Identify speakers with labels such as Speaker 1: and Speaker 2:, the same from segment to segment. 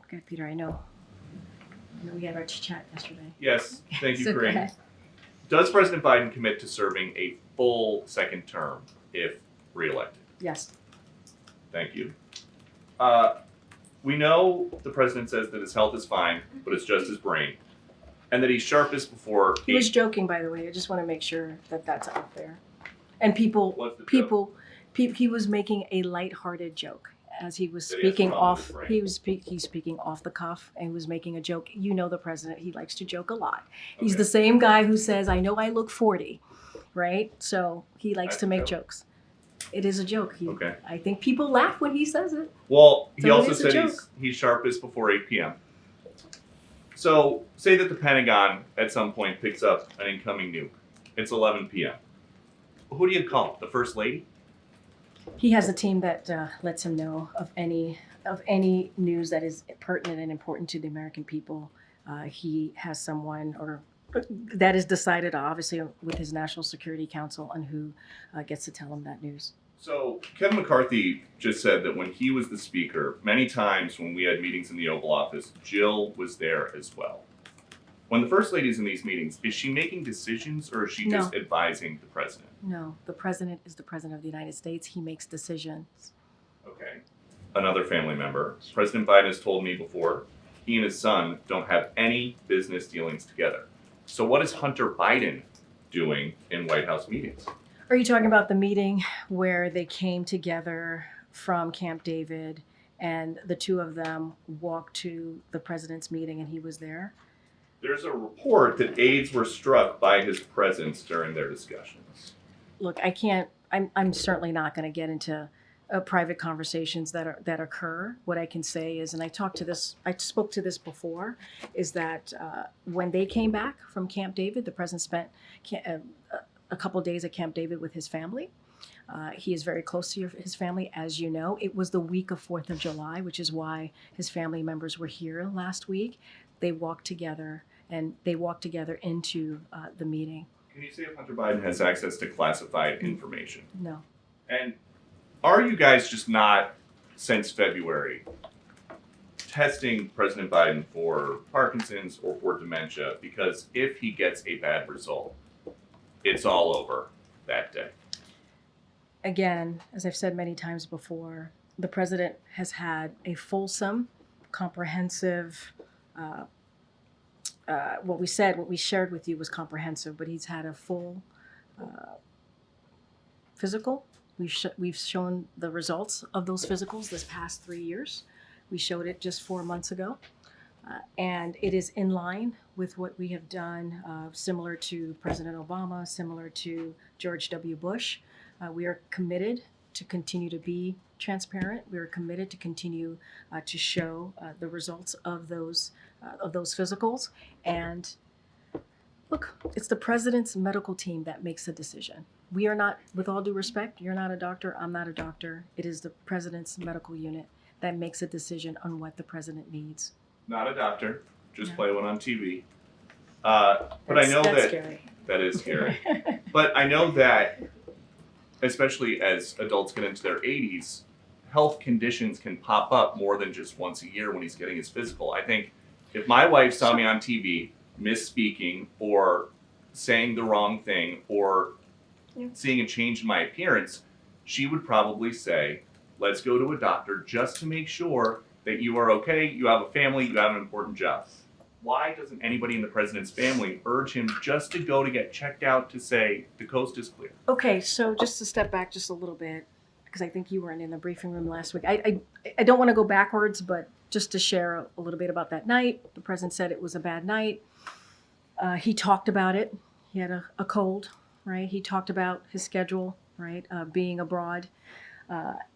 Speaker 1: Okay, Peter, I know we had our chat yesterday.
Speaker 2: Yes, thank you,
Speaker 1: So go
Speaker 2: Karine.
Speaker 1: ahead.
Speaker 2: Does President Biden commit to serving a full second term if reelected?
Speaker 1: Yes.
Speaker 2: Thank you. We know the president says that his health is fine, but it's just his brain, and that he's sharpest before.
Speaker 1: He was joking, by the way. I just want to make sure that that's out there. And
Speaker 2: What's the joke?
Speaker 1: he was making a lighthearted joke as he was
Speaker 2: That he has
Speaker 1: speaking
Speaker 2: fun with
Speaker 1: off.
Speaker 2: his brain.
Speaker 1: He's speaking off the cuff and was making a joke. You know the president; he likes to joke a lot. He's
Speaker 2: Okay.
Speaker 1: the same guy who says, "I know I look 40," right? So he likes
Speaker 2: That's
Speaker 1: to
Speaker 2: a
Speaker 1: make
Speaker 2: joke.
Speaker 1: jokes. It is a joke.
Speaker 2: Okay.
Speaker 1: I think people laugh when he says it.
Speaker 2: Well, he
Speaker 1: So it
Speaker 2: also
Speaker 1: is a
Speaker 2: said
Speaker 1: joke.
Speaker 2: he's sharpest before 8 p.m. So say that the Pentagon at some point picks up an incoming nuke. It's 11 p.m. Who do you call? The First Lady?
Speaker 1: He has a team that lets him know of any news that is pertinent and important to the American people. He has someone or that is decided obviously with his National Security Council on who gets to tell him that news.
Speaker 2: So Kevin McCarthy just said that when he was the speaker, many times when we had meetings in the Oval Office, Jill was there as well. When the First Lady's in these meetings, is she making decisions or is she just advising the president?
Speaker 1: No, the president is the president of the United States. He makes decisions.
Speaker 2: Okay. Another family member. President Biden has told me before he and his son don't have any business dealings together. So what is Hunter Biden doing in White House meetings?
Speaker 1: Are you talking about the meeting where they came together from Camp David and the two of them walked to the president's meeting and he was there?
Speaker 2: There's a report that aides were struck by his presence during their discussions.
Speaker 1: Look, I'm certainly not going to get into private conversations that occur. What I can say is, and I spoke to this before, is that when they came back from Camp David, the president spent a couple days at Camp David with his family. He is very close to his family, as you know. It was the week of 4th of July, which is why his family members were here last week. They walked together into the meeting.
Speaker 2: Can you say if Hunter Biden has access to classified information?
Speaker 1: No.
Speaker 2: And are you guys just not, since February, testing President Biden for Parkinson's or for dementia? Because if he gets a bad result, it's all over that day.
Speaker 1: Again, as I've said many times before, the president has had a fulsome, comprehensive, what we shared with you was comprehensive, but he's had a full physical. We've shown the results of those physicals this past 3 years. We showed it just 4 months ago. And it is in line with what we have done, similar to President Obama, similar to George W. Bush. We are committed to continue to be transparent. We are committed to continue to show the results of those physicals. And look, it's the president's medical team that makes the decision. We are not, with all due respect, you're not a doctor, I'm not a doctor. It is the president's medical unit that makes a decision on what the president needs.
Speaker 2: Not a doctor, just play one on TV. But
Speaker 1: That's
Speaker 2: I know
Speaker 1: that's
Speaker 2: that
Speaker 1: scary.
Speaker 2: that is scary. But I know that, especially as adults get into their 80s, health conditions can pop up more than just once a year when he's getting his physical. I think if my wife saw me on TV misspeaking or saying the wrong thing or seeing a change in my appearance, she would probably say, let's go to a doctor just to make sure that you are okay, you have a family, you have an important job. Why doesn't anybody in the president's family urge him just to go to get checked out to say the coast is clear?
Speaker 1: Okay, so just to step back just a little bit, because I think you weren't in the briefing room last week. I don't want to go backwards, but just to share a little bit about that night. The president said it was a bad night. He talked about it. He had a cold, right? He talked about his schedule, right, being abroad.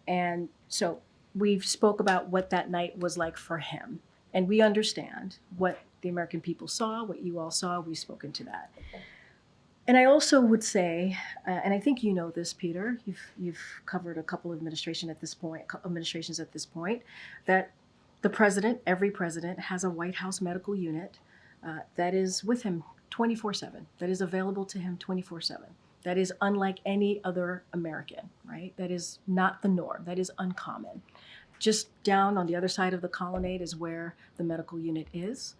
Speaker 1: And so we spoke about what that night was like for him. And we understand what the American people saw, what you all saw. We've spoken to that. And I also would say, and I think you know this, Peter, you've covered a couple of administrations at this point, that the president, every president, has a White House medical unit that is with him 24/7, that is available to him 24/7. That is unlike any other American, right? That is not the norm. That is uncommon. just down on the other side of the colonnade is where the medical unit is.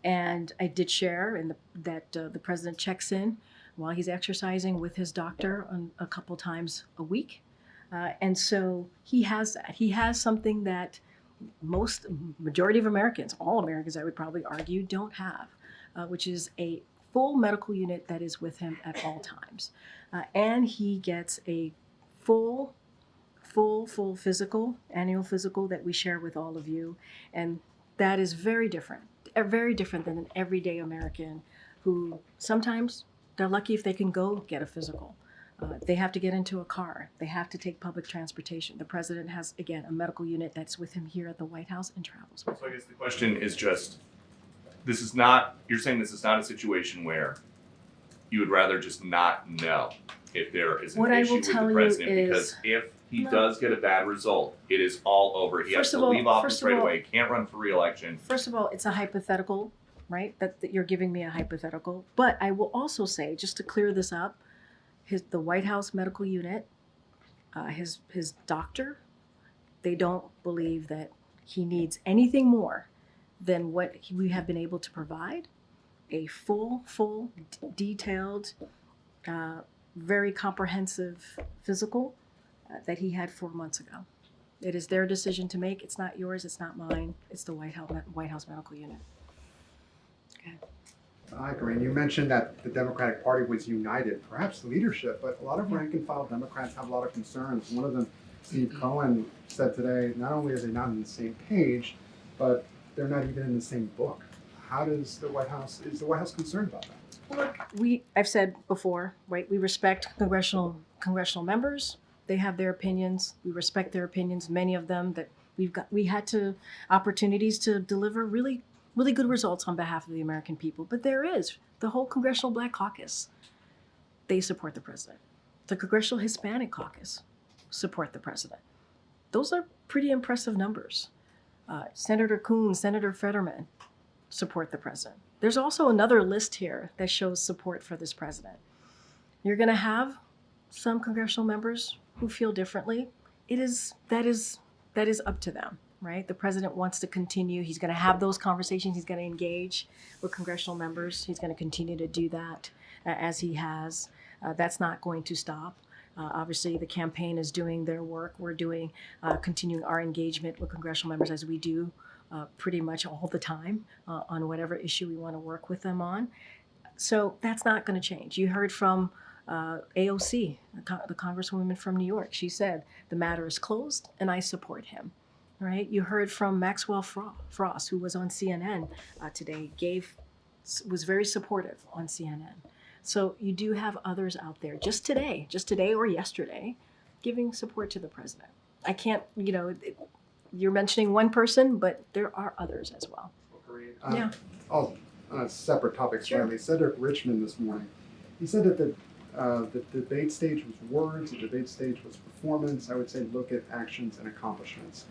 Speaker 1: And I did share that the president checks in while he's exercising with his doctor a couple times a week. And so he has that. He has something that majority of Americans, all Americans, I would probably argue, don't have, which is a full medical unit that is with him at all times. And he gets a full physical, annual physical that we share with all of you. And that is very different than an everyday American who sometimes they're lucky if they can go get a physical. They have to get into a car. They have to take public transportation. The president has, again, a medical unit that's with him here at the White House and travels with him.
Speaker 2: So I guess the question is just, you're saying this is not a situation where you would rather just not know if there is an issue with the president, because if he does get a bad result, it is all over. He has to leave office right away. Can't run for re-election.
Speaker 1: First of all, it's a hypothetical, right? That you're giving me a hypothetical. But I will also say, just to clear this up, the White House medical unit, his doctor, they don't believe that he needs anything more than what we have been able to provide. A full, detailed, very comprehensive physical that he had 4 months ago. It is their decision to make. It's not yours. It's not mine. It's the White House medical unit. Okay.
Speaker 3: Hi, Karine. You mentioned that the Democratic Party was united, perhaps leadership, but a lot of rank and file Democrats have a lot of concerns. One of them, Steve Cohen, said today, not only are they not on the same page, but they're not even in the same book. Is the White House concerned about that?
Speaker 1: Look, I've said before, right? We respect congressional members. They have their opinions. We respect their opinions. Many of them that we had opportunities to deliver really good results on behalf of the American people. But there is the whole Congressional Black Caucus. They support the president. The Congressional Hispanic Caucus support the president. Those are pretty impressive numbers. Senator Coons, Senator Fetterman support the president. There's also another list here that shows support for this president. You're going to have some congressional members who feel differently. That is up to them, right? The president wants to continue. He's going to have those conversations. He's going to engage with congressional members. He's going to continue to do that as he has. That's not going to stop. Obviously, the campaign is doing their work. We're continuing our engagement with congressional members as we do pretty much all the time on whatever issue we want to work with them on. So that's not going to change. You heard from AOC, the Congresswoman from New York. She said, the matter is closed and I support him. Right? You heard from Maxwell Frost, who was on CNN today, was very supportive on CNN. So you do have others out there just today or yesterday, giving support to the president. I can't, you're mentioning one person, but there are others as well.
Speaker 3: Yeah. On a separate topic slightly, Cedric Richmond this morning, he said that the debate stage was words, the debate stage was performance. I would say look at actions and accomplishments.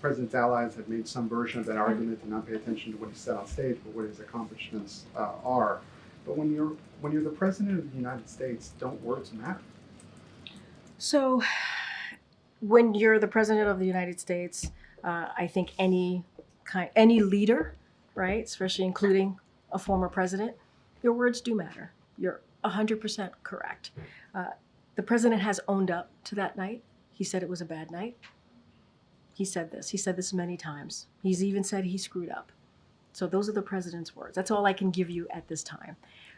Speaker 3: President's allies have made some version of that argument to not pay attention to what he said on stage, but what his accomplishments are. But when you're the president of the United States, don't words matter?
Speaker 1: So when you're the president of the United States, I think any leader, right, especially including a former president, your words do matter. You're 100% correct. The president has owned up to that night. He said it was a bad night. He said this many times. He's even said he screwed up. So those are the president's words. That's all I can give you at this time.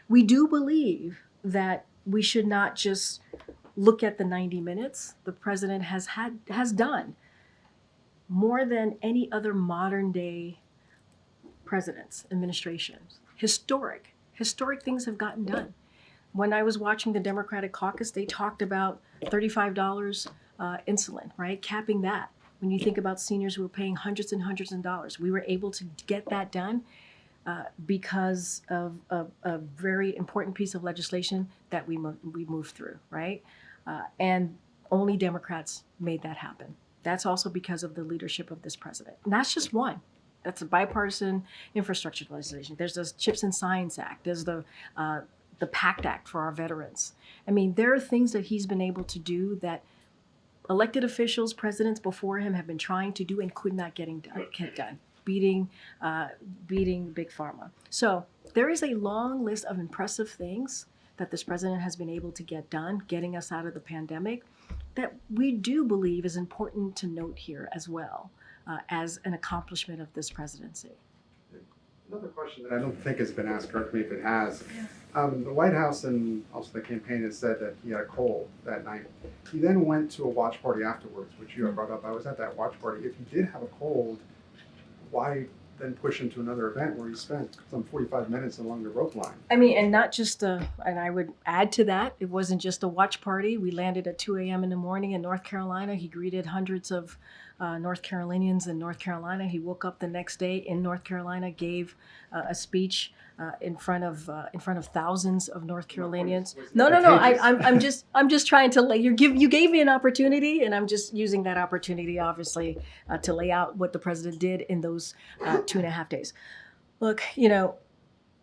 Speaker 1: We do believe that we should not just look at the 90 minutes. The president has done more than any other modern day presidents, administrations. Historic things have gotten done. When I was watching the Democratic caucus, they talked about $35 insulin, right? Capping that. When you think about seniors who are paying hundreds and hundreds of dollars, we were able to get that done because of a very important piece of legislation that we moved through, right? And only Democrats made that happen. That's also because of the leadership of this president. And that's just one. That's a bipartisan infrastructure legislation. There's the CHIPS and Science Act. There's the PACT Act for our veterans. I mean, there are things that he's been able to do that elected officials, presidents before him have been trying to do and could not get done, beating Big Pharma. So there is a long list of impressive things that this president has been able to get done, getting us out of the pandemic, that we do believe is important to note here as well, as an accomplishment of this presidency.
Speaker 3: Another question that I don't think has been asked, correct me if it has. The White House and also the campaign has said that he had a cold that night. He then went to a watch party afterwards, which you had brought up. I was at that watch party. If he did have a cold, why then push him to another event where he spent some 45 minutes along the rope line?
Speaker 1: I mean, and not just and I would add to that, it wasn't just a watch party. We landed at 2 a.m. in the morning in North Carolina. He greeted hundreds of North Carolinians in North Carolina. He woke up the next day in North Carolina, gave a speech in front of thousands of North Carolinians. No. I'm just trying to lay. You gave me an opportunity, and I'm just using that opportunity, obviously, to lay out what the president did in those 2.5 days. Look,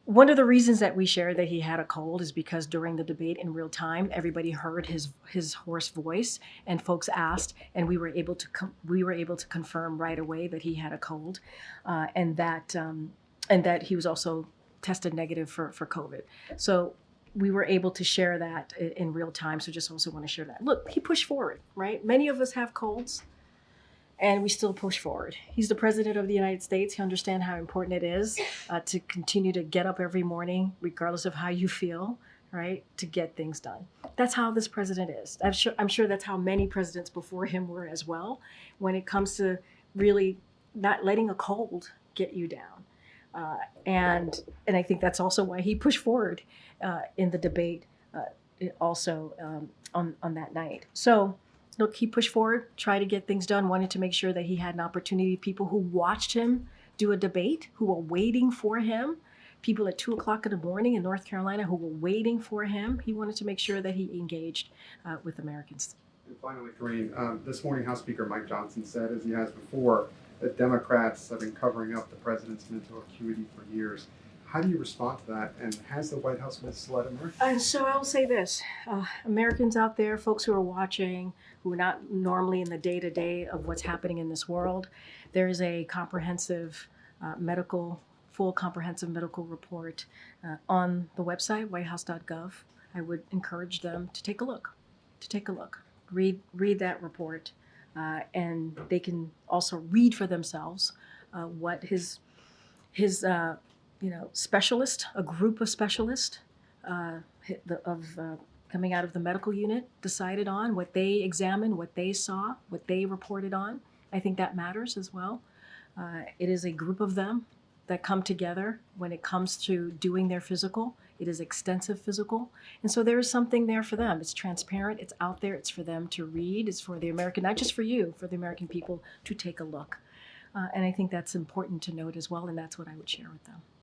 Speaker 1: one of the reasons that we shared that he had a cold is because during the debate in real time, everybody heard his hoarse voice, and folks asked, and we were able to confirm right away that he had a cold, and that he was also tested negative for COVID. So we were able to share that in real time. So just also want to share that. Look, he pushed forward, right? Many of us have colds, and we still push forward. He's the president of the United States. He understands how important it is to continue to get up every morning, regardless of how you feel, right, to get things done. That's how this president is. I'm sure that's how many presidents before him were as well, when it comes to really not letting a cold get you down. And I think that's also why he pushed forward in the debate also on that night. So look, he pushed forward, tried to get things done, wanted to make sure that he had an opportunity. People who watched him do a debate, who were waiting for him, people at 2 o'clock in the morning in North Carolina who were waiting for him. He wanted to make sure that he engaged with Americans.
Speaker 3: And finally, Karine, this morning House Speaker Mike Johnson said, as he has before, that Democrats have been covering up the president's mental acuity for years. How do you respond to that? And has the White House misled Americans?
Speaker 1: And so I'll say this, Americans out there, folks who are watching, who are not normally in the day-to-day of what's happening in this world, there is a comprehensive full comprehensive medical report on the website, whitehouse.gov. I would encourage them to take a look, read that report, and they can also read for themselves what his specialist, a group of specialists coming out of the medical unit decided on, what they examined, what they saw, what they reported on. I think that matters as well. It is a group of them that come together when it comes to doing their physical. It is extensive physical. And so there is something there for them. It's transparent, it's out there, it's for them to read, it's for the American, not just for you, for the American people to take a look. And I think that's important to note as well, and that's what I would share with them.